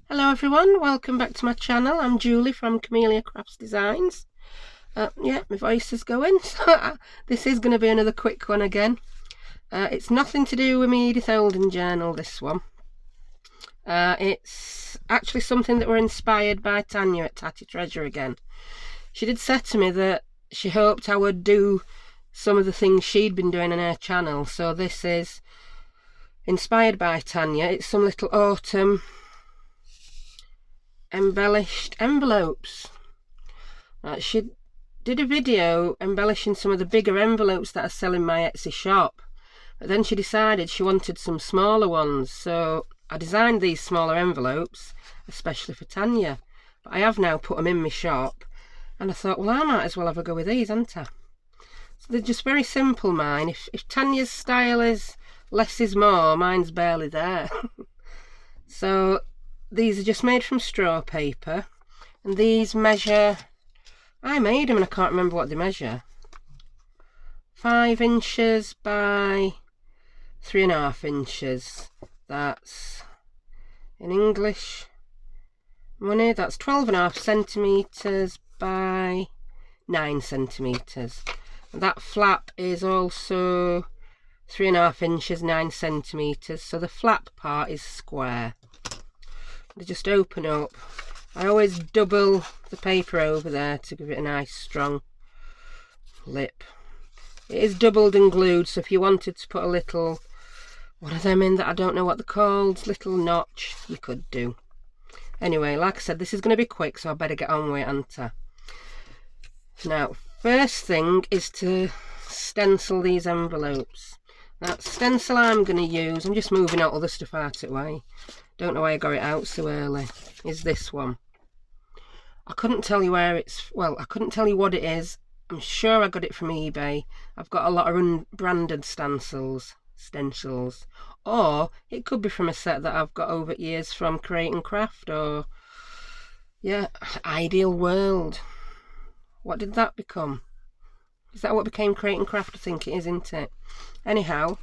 Hello everyone, welcome back to my channel. I'm Julie from Camellia Crafts Designs. Yeah, my voice is going, so this is going to be another quick one again. It's nothing to do with my Edith Holden journal, this one. It's actually something that we're inspired by Tanya at Tatty Treasure again. She did say to me that she hoped I would do some of the things she'd been doing on her channel, so this is inspired by Tanya. It's some little autumn embellished envelopes. She did a video embellishing some of the bigger envelopes that I sell in my Etsy shop, but then she decided she wanted some smaller ones, so I designed these smaller envelopes especially for Tanya, but I have now put them in my shop, and I thought, well, I might as well have a go with these, hadn't I? So they're just very simple, mine. If Tanya's style is less is more, mine's barely there. So these are just made from straw paper, and these measure, I made them and I can't remember what they measure, 5 inches by 3.5 inches. That's, in English money, that's 12.5 centimetres by 9 centimetres. And that flap is also 3.5 inches, 9 centimetres, so the flap part is square. They just open up. I always double the paper over there to give it a nice strong lip. It is doubled and glued, so if you wanted to put a little one of them in that I don't know what they're called, little notch, you could do. Anyway, like I said, this is going to be quick, so I better get on with it, ain't I? Now, first thing is to stencil these envelopes. That stencil I'm going to use, I'm just moving out other stuff out of the way. Don't know why I got it out so early. Is this one. I couldn't tell you where it's, well, I couldn't tell you what it is. I'm sure I got it from eBay. I've got a lot of unbranded stencils, or it could be from a set that I've got over years from Create and Craft, or yeah, Ideal World. What did that become? Is that what became Create and Craft? I think it is, isn't it? Anyhow,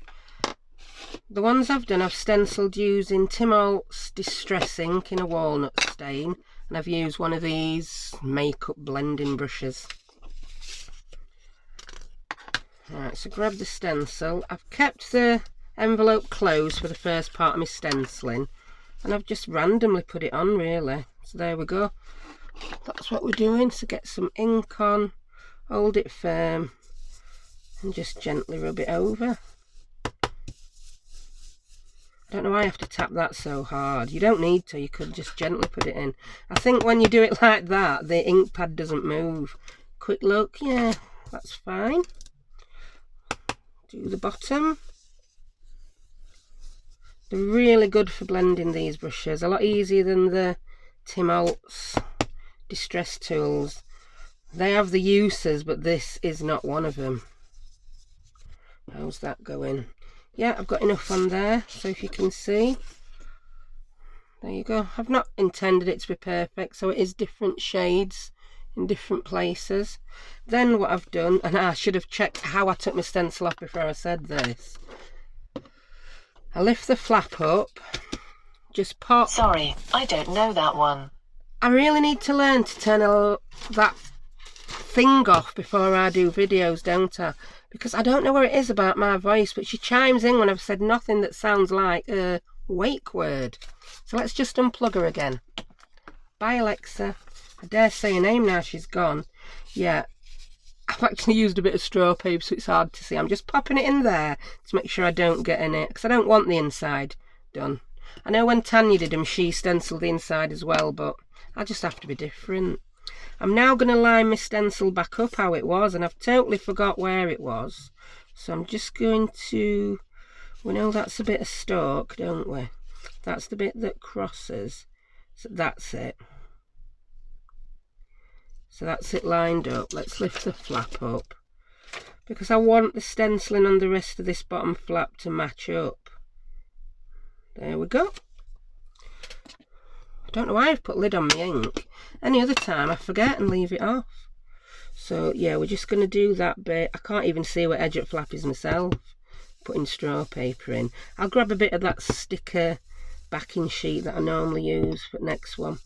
the ones I've done, I've stenciled using Tim Holtz Distress ink in a walnut stain, and I've used one of these makeup blending brushes. Right, so grab the stencil. I've kept the envelope closed for the first part of my stenciling, and I've just randomly put it on, really. So there we go. That's what we're doing. So get some ink on, hold it firm, and just gently rub it over. I don't know why I have to tap that so hard. You don't need to, you could just gently put it in. I think when you do it like that, the ink pad doesn't move. Quick look, yeah, that's fine. Do the bottom. They're really good for blending, these brushes. A lot easier than the Tim Holtz Distress tools. They have the uses, but this is not one of them. How's that going? Yeah, I've got enough on there, so if you can see, there you go. I've not intended it to be perfect, so it is different shades in different places. Then what I've done, and I should have checked how I took my stencil off before I said this, I lift the flap up, just pop. Sorry, I don't know that one. I really need to learn to turn that thing off before I do videos, don't I? Because I don't know where it is about my voice, but she chimes in when I've said nothing that sounds like a wake word. So let's just unplug her again. Bye, Alexa. I dare say her name now she's gone. Yeah, I've actually used a bit of straw paper, so it's hard to see. I'm just popping it in there to make sure I don't get in it, because I don't want the inside done. I know when Tanya did them, she stenciled the inside as well, but I just have to be different. I'm now going to line my stencil back up how it was, and I've totally forgot where it was. So I'm just going to, we know that's a bit of stalk, don't we? That's the bit that crosses. So that's it. So that's it lined up. Let's lift the flap up, because I want the stenciling on the rest of this bottom flap to match up. There we go. I don't know why I've put lid on my ink. Any other time I forget and leave it off. So yeah, we're just going to do that bit. I can't even see where edge of flap is myself, putting straw paper in. I'll grab a bit of that sticker backing sheet that I normally use for the next one.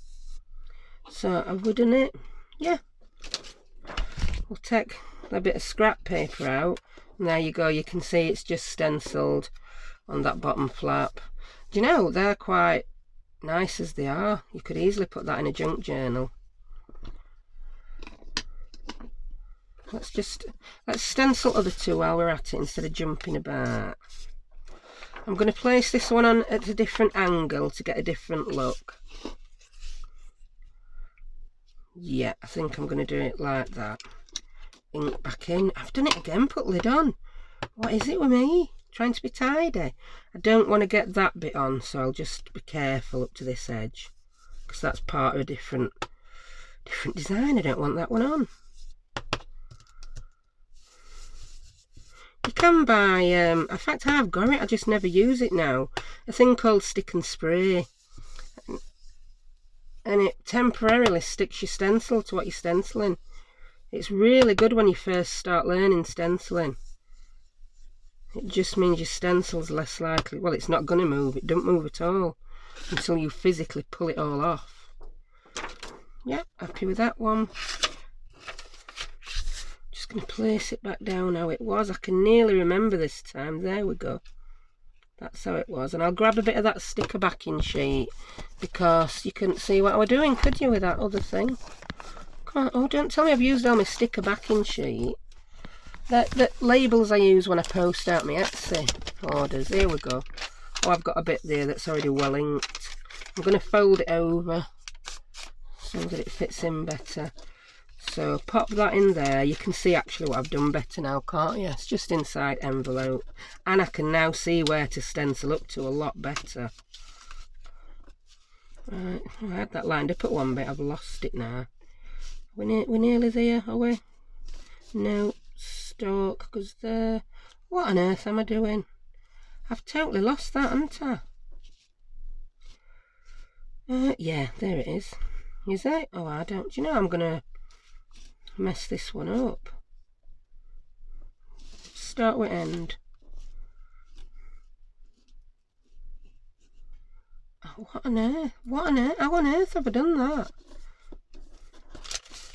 So have we done it? Yeah. We'll take a bit of scrap paper out, and there you go. You can see it's just stenciled on that bottom flap. Do you know, they're quite nice as they are. You could easily put that in a junk journal. Let's stencil other two while we're at it instead of jumping about. I'm going to place this one on at a different angle to get a different look. Yeah, I think I'm going to do it like that. Ink back in. I've done it again, put lid on. What is it with me? Trying to be tidy. I don't want to get that bit on, so I'll just be careful up to this edge, because that's part of a different design. I don't want that one on. You can buy, in fact I've got it, I just never use it now, a thing called stick and spray, and it temporarily sticks your stencil to what you're stenciling. It's really good when you first start learning stenciling. It just means your stencil's less likely, well, it's not going to move, it don't move at all until you physically pull it all off. Yep, happy with that one. Just going to place it back down how it was. I can nearly remember this time. There we go. That's how it was. And I'll grab a bit of that sticker backing sheet, because you couldn't see what I was doing, could you, with that other thing? Come on. Oh, don't tell me I've used all my sticker backing sheet. The labels I use when I post out my Etsy orders. Here we go. Oh, I've got a bit there that's already well inked. I'm going to fold it over so that it fits in better. So pop that in there. You can see actually what I've done better now, can't you? It's just inside envelope, and I can now see where to stencil up to a lot better. Right, I had that lined up at one bit, I've lost it now. We're nearly there, are we? No, stalk goes there. What on earth am I doing? I've totally lost that, haven't I? Yeah, there it is. Is it? Oh, I don't. Do you know I'm gonna mess this one up. Start with end. Oh, what on earth? What on earth? How on earth have I done that?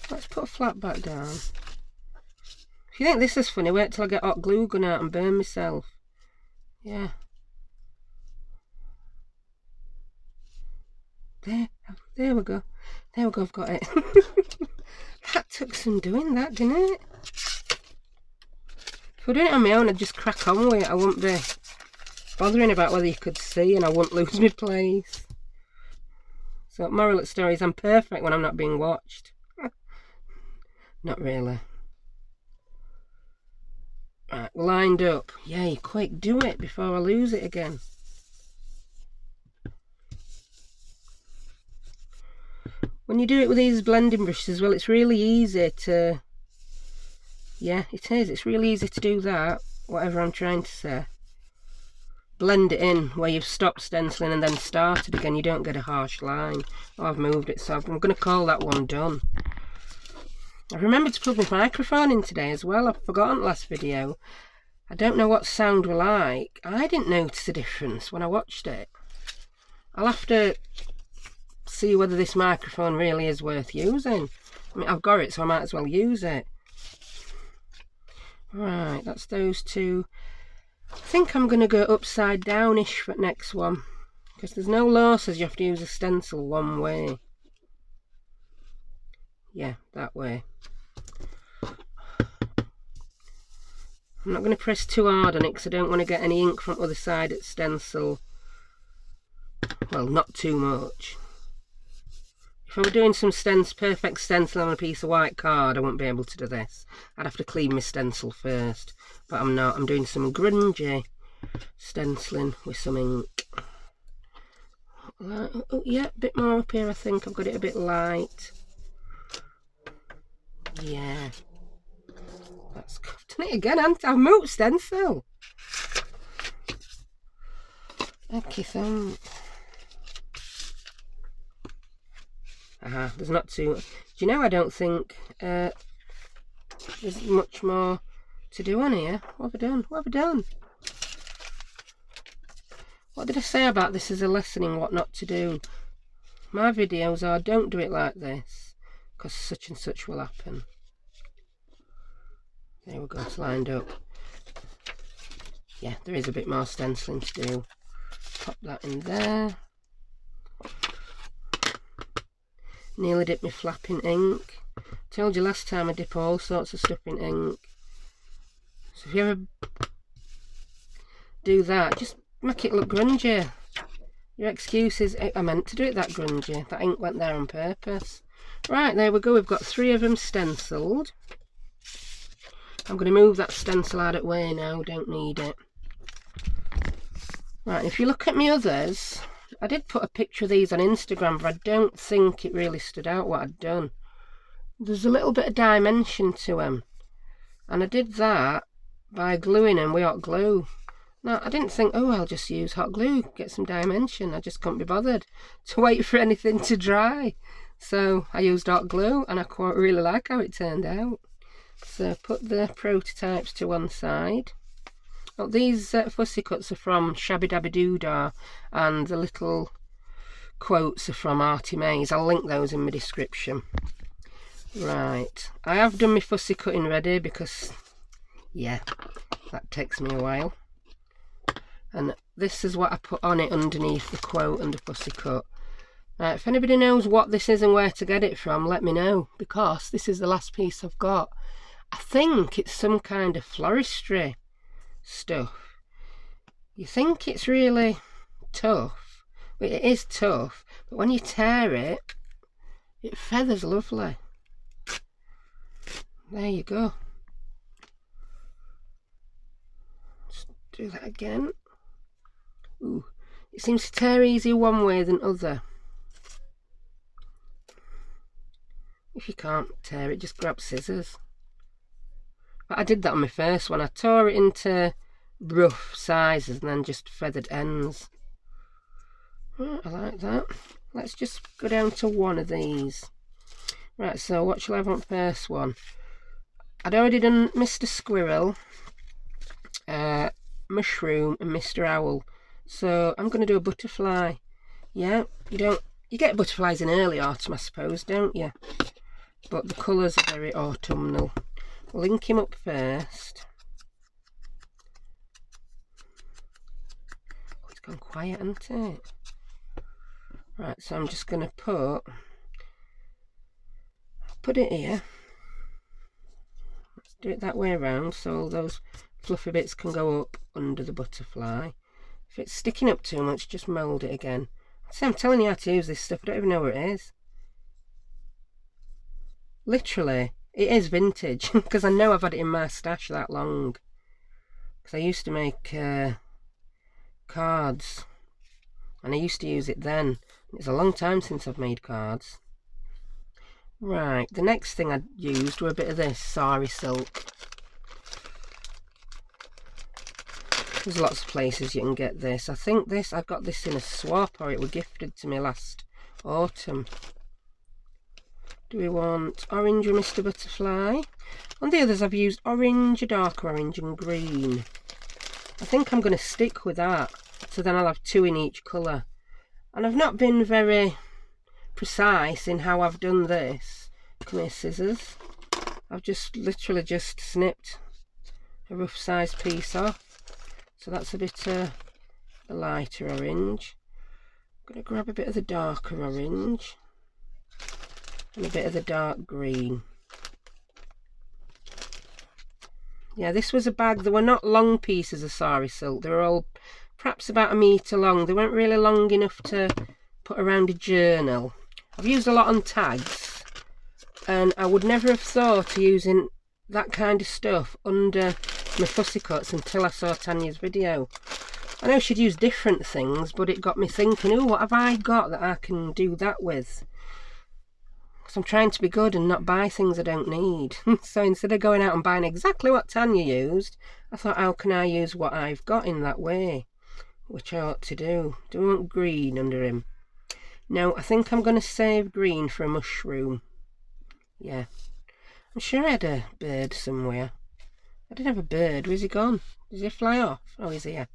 Let's put a flat back down. If you think this is funny, wait till I get hot glue gun out and burn myself. Yeah. There we go. There we go, I've got it. That took some doing, that, didn't it? If we're doing it on my own, I'd just crack on with it. I wouldn't be bothering about whether you could see, and I wouldn't lose my place. So, moral of the story is I'm perfect when I'm not being watched. Not really. Right, lined up. Yay, quick, do it before I lose it again. When you do it with these blending brushes as well, it's really easy to... Yeah, it is. It's really easy to do that, whatever I'm trying to say. Blend it in where you've stopped stenciling and then started again. You don't get a harsh line. Oh, I've moved it, so I'm going to call that one done. I remembered to plug my microphone in today as well. I've forgotten last video. I don't know what sound were like. I didn't notice a difference when I watched it. I'll have to see whether this microphone really is worth using. I mean, I've got it, so I might as well use it. Right, that's those two. I think I'm going to go upside down-ish for the next one, because there's no law says you have to use a stencil one way. Yeah, that way. I'm not going to press too hard on it because I don't want to get any ink from the other side at stencil. Well, not too much. If I were doing some perfect stencil on a piece of white card, I wouldn't be able to do this. I'd have to clean my stencil first. But I'm not. I'm doing some grungy stenciling with some ink. Oh, yeah, a bit more up here, I think. I've got it a bit light. Yeah. That's good. I've done it again, haven't I? I've moved stencil. Okay, so... there's not too... Do you know, I don't think there's much more to do on here. What have I done? What have I done? What did I say about this as a lesson in what not to do? My videos are, don't do it like this, because such and such will happen. There we go, it's lined up. Yeah, there is a bit more stenciling to do. Pop that in there. Nearly dipped my flap in ink. Told you last time I dip all sorts of stuff in ink. So if you ever do that, just make it look grungy. Your excuse is, I meant to do it that grungy. That ink went there on purpose. Right, there we go. We've got 3 of them stenciled. I'm going to move that stencil out of the way now. Don't need it. Right, if you look at my others, I did put a picture of these on Instagram, but I don't think it really stood out what I'd done. There's a little bit of dimension to them. And I did that by gluing them with hot glue. Now, I didn't think, oh, I'll just use hot glue, get some dimension. I just couldn't be bothered to wait for anything to dry. So I used hot glue, and I quite really like how it turned out. So put the prototypes to one side. Oh, these fussy cuts are from Shabbydabbydoodah, and the little quotes are from Artymaze. I'll link those in my description. Right, I have done my fussy cutting ready because, yeah, that takes me a while. And this is what I put on it underneath the quote and the fussy cut. Right, if anybody knows what this is and where to get it from, let me know, because this is the last piece I've got. I think it's some kind of floristry stuff. You think it's really tough. Well, it is tough, but when you tear it, it feathers lovely. There you go. Just do that again. Ooh, it seems to tear easier one way than other. If you can't tear it, just grab scissors. But I did that on my first one. I tore it into rough sizes and then just feathered ends. Right, I like that. Let's just go down to one of these. Right, so what shall I have on first one? I'd already done Mr. Squirrel, Mushroom and Mr. Owl. So I'm going to do a butterfly. Yeah, you get butterflies in early autumn, I suppose, don't you? But the colours are very autumnal. Link him up first. Oh, it's gone quiet, hasn't it? Right, so I'm just going to put it here. Let's do it that way around so all those fluffy bits can go up under the butterfly. If it's sticking up too much, just mould it again. See, I'm telling you how to use this stuff. I don't even know where it is. Literally, it is vintage because I know I've had it in my stash that long. Because I used to make cards, and I used to use it then. It's a long time since I've made cards. Right, the next thing I used were a bit of this sari silk. There's lots of places you can get this. I think I got this in a swap, or it was gifted to me last autumn. Do we want orange or Mr. Butterfly? On the others I've used orange, a dark orange and green. I think I'm going to stick with that, so then I'll have 2 in each colour. And I've not been very precise in how I've done this. Come here, scissors. I've just literally just snipped a rough size piece off. So that's a bit of a lighter orange. I'm going to grab a bit of the darker orange and a bit of the dark green. Yeah, this was a bag. They were not long pieces of sari silk. They were all perhaps about 1 metre long. They weren't really long enough to put around a journal. I've used a lot on tags, and I would never have thought of using that kind of stuff under my fussy cuts until I saw Tanya's video. I know she'd use different things, but it got me thinking, oh, what have I got that I can do that with? Because I'm trying to be good and not buy things I don't need. So instead of going out and buying exactly what Tanya used, I thought, how can I use what I've got in that way? Which I ought to do. Do we want green under him? No, I think I'm going to save green for a mushroom. Yeah. I'm sure I had a bird somewhere. I did have a bird. Where's he gone? Does he fly off? Oh, he's here.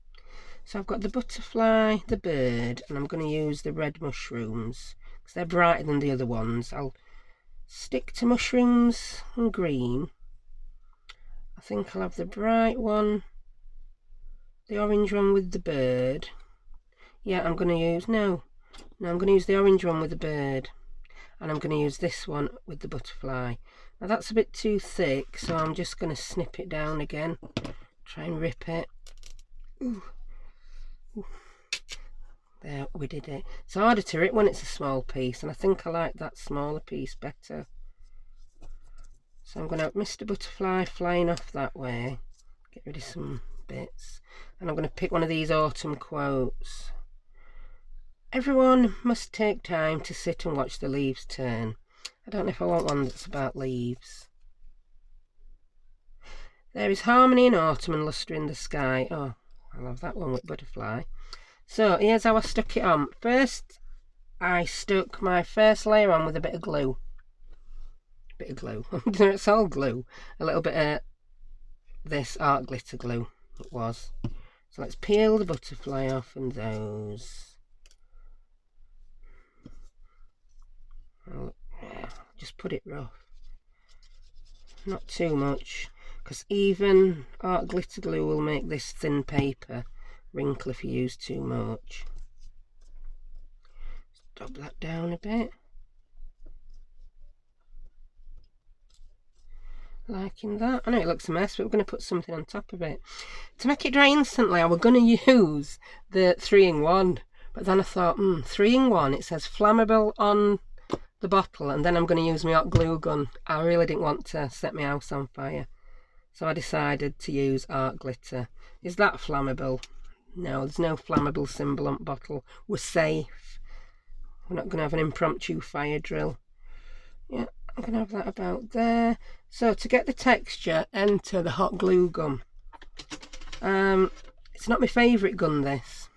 So I've got the butterfly, the bird, and I'm going to use the red mushrooms because they're brighter than the other ones. I'll stick to mushrooms and green. I think I'll have the bright one, the orange one with the bird. Yeah, I'm going to use, no, I'm going to use the orange one with the bird. And I'm going to use this one with the butterfly. Now that's a bit too thick, so I'm just going to snip it down again. Try and rip it. Ooh. Ooh. There, we did it. It's harder to rip when it's a small piece, and I think I like that smaller piece better. So I'm going to have Mr. Butterfly flying off that way. Get rid of some bits. And I'm going to pick one of these autumn quotes. Everyone must take time to sit and watch the leaves turn. I don't know if I want one that's about leaves. There is harmony in autumn and lustre in the sky. Oh, I love that one with butterfly. So here's how I stuck it on. First, I stuck my first layer on with a bit of glue. It's all glue. A little bit of this art glitter glue it was. So let's peel the butterfly off and those. I'll just put it rough. Not too much, because even art glitter glue will make this thin paper wrinkle if you use too much. Drop that down a bit. Liking that. I know it looks a mess, but we're going to put something on top of it. To make it dry instantly, I was going to use the 3-in-1, but then I thought, 3-in-1, it says flammable on the bottle, and then I'm going to use my hot glue gun. I really didn't want to set my house on fire, so I decided to use art glitter. Is that flammable? No, there's no flammable symbol on the bottle. We're safe. We're not going to have an impromptu fire drill. Yeah, I'm going to have that about there. So to get the texture, enter the hot glue gun. It's not my favourite gun, this.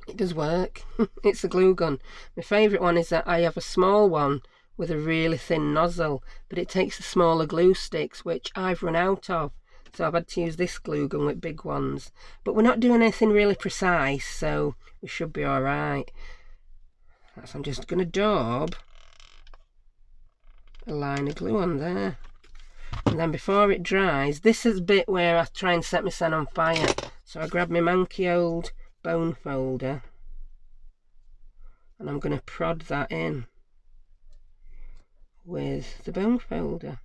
It does work. It's a glue gun. My favourite one is that I have a small one with a really thin nozzle, but it takes the smaller glue sticks, which I've run out of. So I've had to use this glue gun with big ones. But we're not doing anything really precise, so we should be alright. So I'm just going to daub a line of glue on there. And then before it dries, this is the bit where I try and set my scent on fire. So I grab my manky old bone folder and I'm going to prod that in with the bone folder.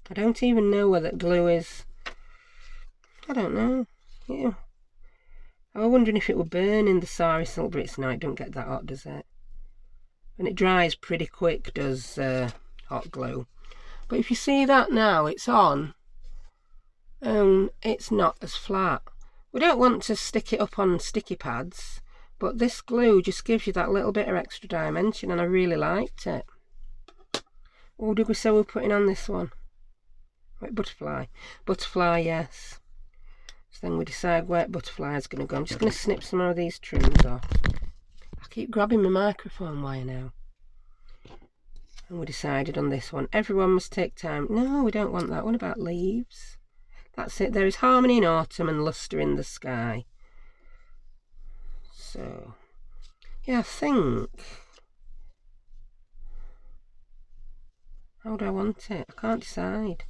I don't even know where that glue is. I don't know. Yeah. I was wondering if it would burn in the sorry silk, but it's not. It don't get that hot, does it? And it dries pretty quick, does hot glue. But if you see that now, it's on. It's not as flat. We don't want to stick it up on sticky pads, but this glue just gives you that little bit of extra dimension, and I really liked it. Oh, did we say we're putting on this one? Wait, butterfly. Butterfly, yes. So then we decide where butterfly is going to go. I'm just going to snip some of these trims off. I keep grabbing my microphone wire now. And we decided on this one. Everyone must take time. No, we don't want that one about leaves. That's it. There is harmony in autumn and lustre in the sky. So, yeah, I think. How do I want it? I can't decide.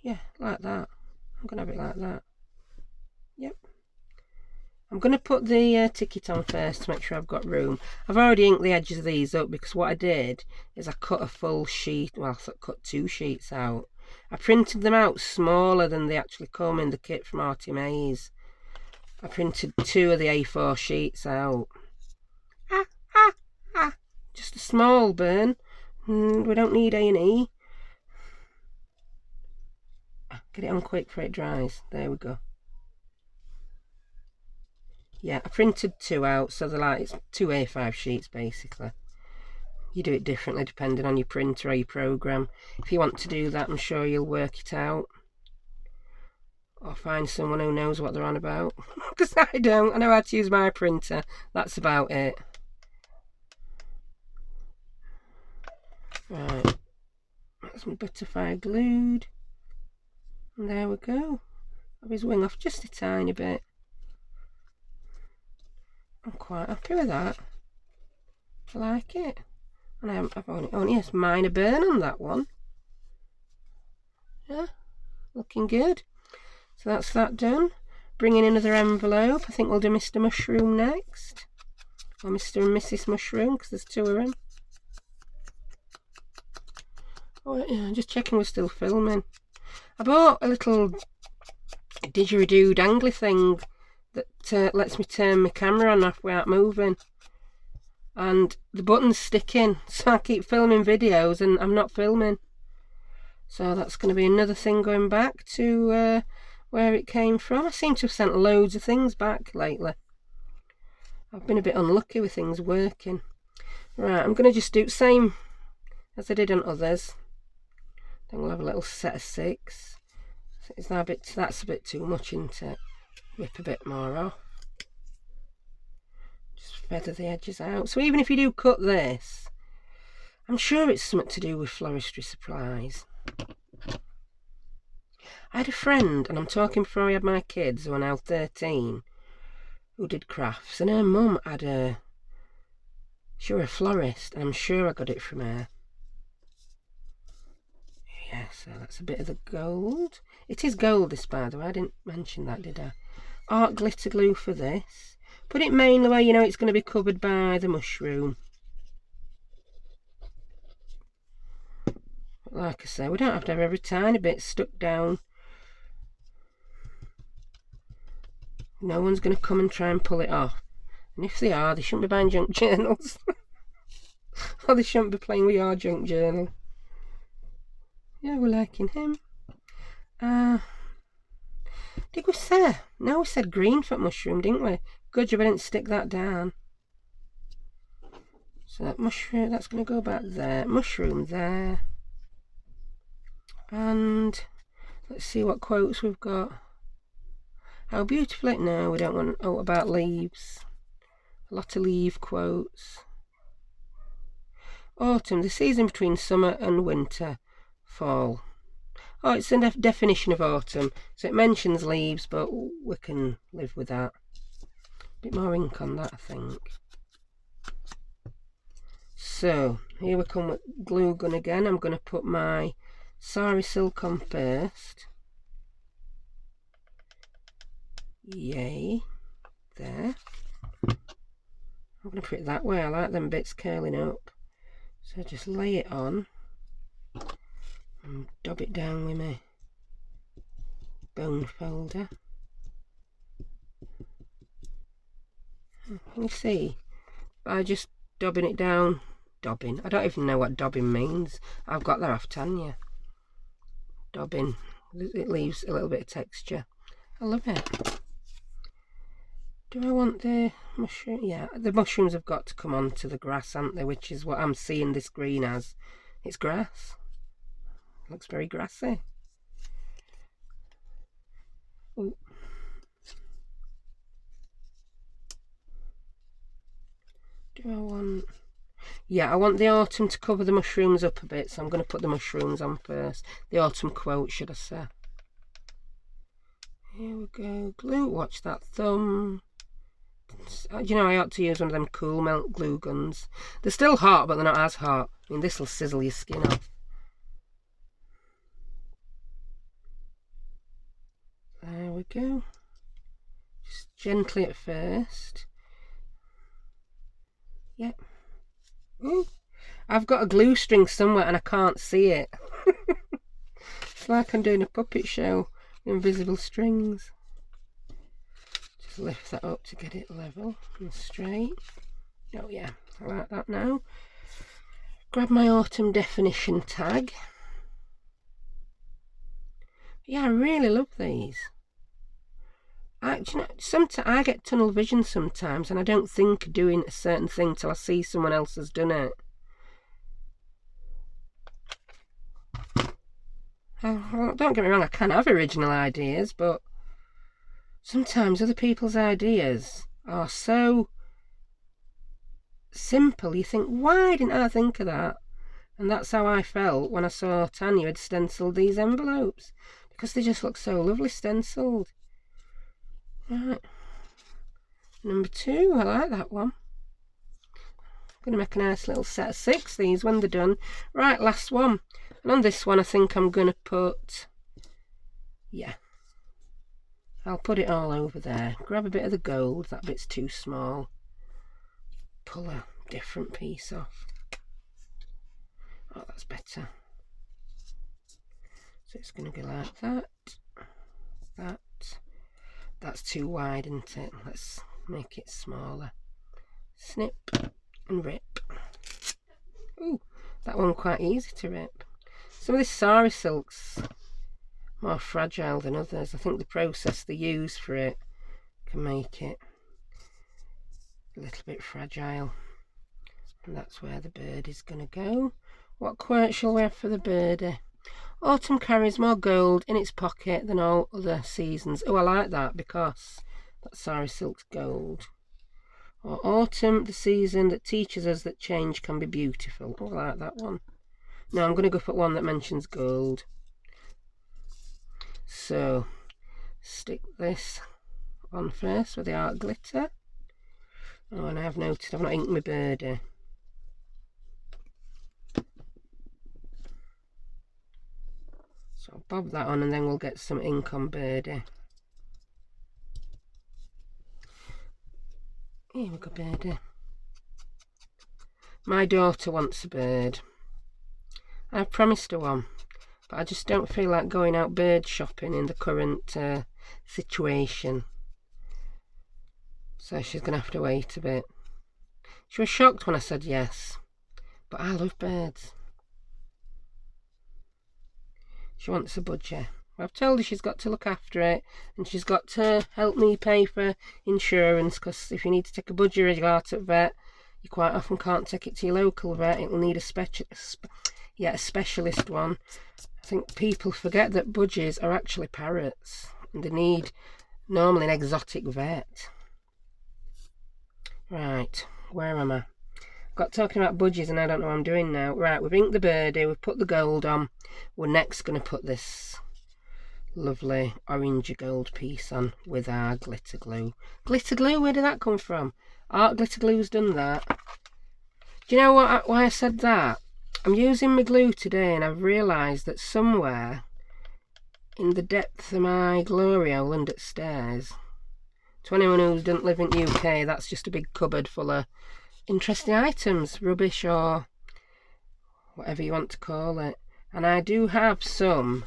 Yeah, like that. I'm going to have it like that. Yep. I'm going to put the ticket on first to make sure I've got room. I've already inked the edges of these up because what I did is I cut a full sheet. Well, I cut 2 sheets out. I printed them out smaller than they actually come in the kit from Artymaze. I printed 2 of the A4 sheets out. Just a small burn. We don't need A&E. Get it on quick before it dries. There we go. Yeah, I printed 2 out, so they're like, it's 2 A5 sheets basically. You do it differently depending on your printer or your program. If you want to do that, I'm sure you'll work it out. Or find someone who knows what they're on about. Because I don't. I know how to use my printer. That's about it. Right. That's my butterfly glued. And there we go. Have his wing off just a tiny bit. I'm quite happy with that. I like it. And I've only a minor burn on that one. Yeah, looking good. So that's that done. Bring in another envelope. I think we'll do Mr. Mushroom next. Or Mr. and Mrs. Mushroom, because there's two of them. Oh, yeah, just checking we're still filming. I bought a little didgeridoo dangly thing that lets me turn my camera on off without moving. And the button's sticking, so I keep filming videos and I'm not filming. So that's going to be another thing going back to where it came from. I seem to have sent loads of things back lately. I've been a bit unlucky with things working. Right, I'm going to just do the same as I did on others. Then we'll have a little set of 6. Is that that's a bit too much, isn't it? Rip a bit more off. Just feather the edges out. So even if you do cut this, I'm sure it's something to do with floristry supplies. I had a friend, and I'm talking before I had my kids, who are now 13, who did crafts, and her mum had she was a florist, and I'm sure I got it from her. Yeah, so that's a bit of the gold. It is gold, this, by the way. I didn't mention that, did I? Art glitter glue for this. Put it mainly where you know it's going to be covered by the mushroom. But like I say, we don't have to have every tiny bit stuck down. No one's going to come and try and pull it off. And if they are, they shouldn't be buying junk journals. Or they shouldn't be playing with your junk journal. Yeah, we're liking him. Did we say? No, we said green for mushroom, didn't we? Good job I didn't stick that down. So that mushroom, that's going to go back there. Mushroom there. And let's see what quotes we've got. How beautiful it. No, we don't want. Oh, about leaves. A lot of leaf quotes. Autumn, the season between summer and winter. Fall. Oh, it's a definition of autumn, so it mentions leaves, but we can live with that. A bit more ink on that, I think. So here we come with glue gun again. I'm going to put my sari silk on first. Yay, there. I'm going to put it that way. I like them bits curling up. So just lay it on and dab it down with my bone folder. Can you see? By just dabbing it down. Dabbing. I don't even know what dabbing means. I've got that off Tanya. Dabbing. It leaves a little bit of texture. I love it. Do I want the mushroom? Yeah, the mushrooms have got to come onto the grass, haven't they? Which is what I'm seeing this green as. It's grass. Looks very grassy. Ooh. Do I want... Yeah, I want the autumn to cover the mushrooms up a bit, so I'm going to put the mushrooms on first. The autumn quote, should I say. Here we go. Glue, watch that thumb. You know, I ought to use one of them cool melt glue guns. They're still hot, but they're not as hot. I mean, this will sizzle your skin off. There we go. Just gently at first. Yep. Ooh, I've got a glue string somewhere and I can't see it. It's like I'm doing a puppet show with invisible strings. Just lift that up to get it level and straight. Oh yeah, I like that now. Grab my autumn definition tag. Yeah, I really love these. Do you know, sometimes I get tunnel vision sometimes and I don't think of doing a certain thing till I see someone else has done it. Don't get me wrong, I can have original ideas, but sometimes other people's ideas are so simple, you think, why didn't I think of that? And that's how I felt when I saw Tanya had stenciled these envelopes, because they just look so lovely stenciled. Right, number 2, I like that one. I'm going to make a nice little set of 6 these when they're done. Right, last one. And on this one I think I'm going to put, yeah, I'll put it all over there. Grab a bit of the gold, that bit's too small. Pull a different piece off. Oh, that's better. So it's going to go like that. That's too wide, isn't it? Let's make it smaller. Snip and rip. Ooh, that one quite easy to rip. Some of this sari silk's more fragile than others. I think the process they use for it can make it a little bit fragile. And that's where the bird is going to go. What quote shall we have for the birdie? Autumn carries more gold in its pocket than all other seasons. Oh, I like that because that sari silk's gold. Or autumn, the season that teaches us that change can be beautiful. Oh, I like that one. No, I'm going to go for one that mentions gold. So, stick this on first with the art glitter. Oh, and I have noticed I've not inked my birdie. So I'll bob that on and then we'll get some ink on birdie. Here we go, birdie. My daughter wants a bird. I've promised her one, but I just don't feel like going out bird shopping in the current situation. So she's going to have to wait a bit. She was shocked when I said yes, but I love birds. She wants a budgie. I've told her she's got to look after it, and she's got to help me pay for insurance, because if you need to take a budgie regular to vet, you quite often can't take it to your local vet. It will need a specialist one. I think people forget that budgies are actually parrots, and they need normally an exotic vet. Right, where am I? Got talking about budgies and I don't know what I'm doing now. Right, we've inked the birdie, we've put the gold on. We're next going to put this lovely orangey gold piece on with our glitter glue. Glitter glue, where did that come from? Art glitter glue's done that. Do you know why I said that? I'm using my glue today and I've realised that somewhere in the depth of my glory hole under the stairs, to anyone who doesn't live in the UK, that's just a big cupboard full of interesting items, rubbish or whatever you want to call it. And I do have some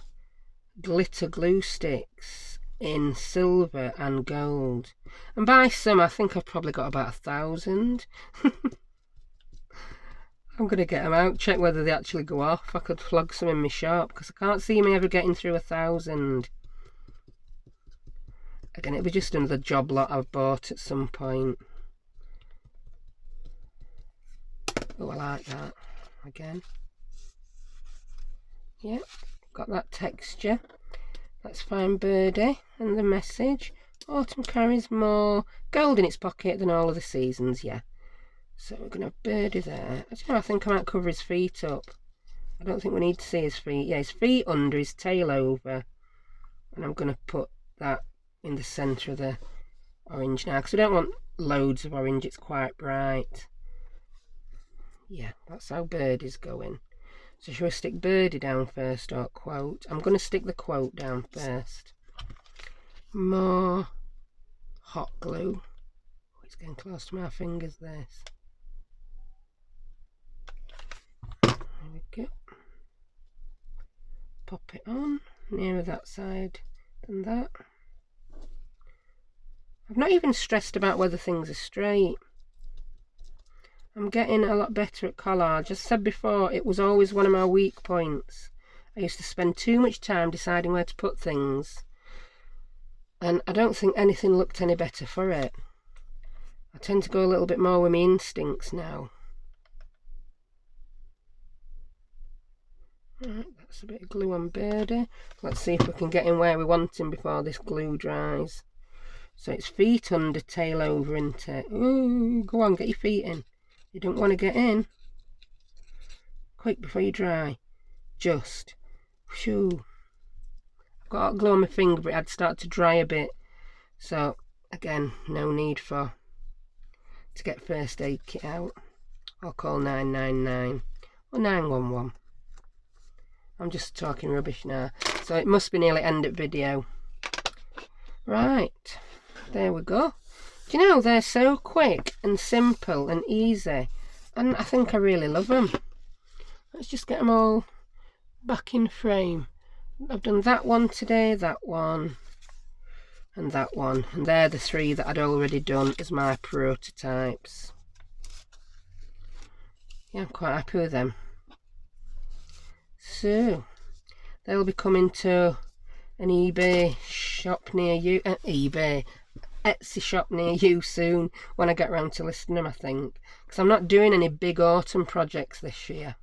glitter glue sticks in silver and gold, and by some I think I've probably got about 1,000. I'm going to get them out, check whether they actually go off. I could flog some in my shop because I can't see me ever getting through 1,000. Again, it'll be just another job lot I've bought at some point. Oh, I like that. Again. Yep, got that texture. Let's find birdie and the message. Autumn carries more gold in its pocket than all other seasons, yeah. So we're going to have birdie there. I think I might cover his feet up. I don't think we need to see his feet. Yeah, his feet under, his tail over. And I'm going to put that in the centre of the orange now, because we don't want loads of orange, it's quite bright. Yeah, that's how birdie's going. So shall we stick birdie down first or quote? I'm going to stick the quote down first. More hot glue. Oh, it's getting close to my fingers, this. There we go. Pop it on, nearer that side than that. I've not even stressed about whether things are straight. I'm getting a lot better at collage. As I said before, it was always one of my weak points. I used to spend too much time deciding where to put things, and I don't think anything looked any better for it. I tend to go a little bit more with my instincts now. Right, that's a bit of glue on birdie. Let's see if we can get him where we want him before this glue dries. So it's feet under, tail over, isn't it? Ooh, go on, get your feet in. You don't want to get in. quick before you dry. Just. Shoo. I've got glue on my finger, but it had started to dry a bit. So, again, no need to get first aid kit out. I'll call 999 or 911. I'm just talking rubbish now. So it must be nearly end of video. Right, there we go. Do you know, they're so quick and simple and easy, and I think I really love them. Let's just get them all back in frame. I've done that one today, that one, and that one, and they're the 3 that I'd already done as my prototypes. Yeah, I'm quite happy with them. So they'll be coming to an eBay shop near you, Etsy shop near you soon, when I get around to listing them, I think, because I'm not doing any big autumn projects this year.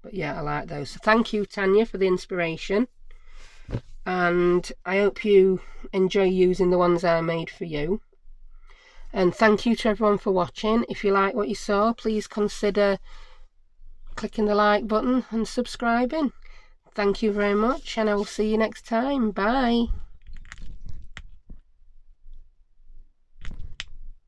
But yeah, I like those. So thank you, Tanya, for the inspiration, and I hope you enjoy using the ones I made for you. And thank you to everyone for watching. If you like what you saw, please consider clicking the like button and subscribing. Thank you very much, and I will see you next time. Bye.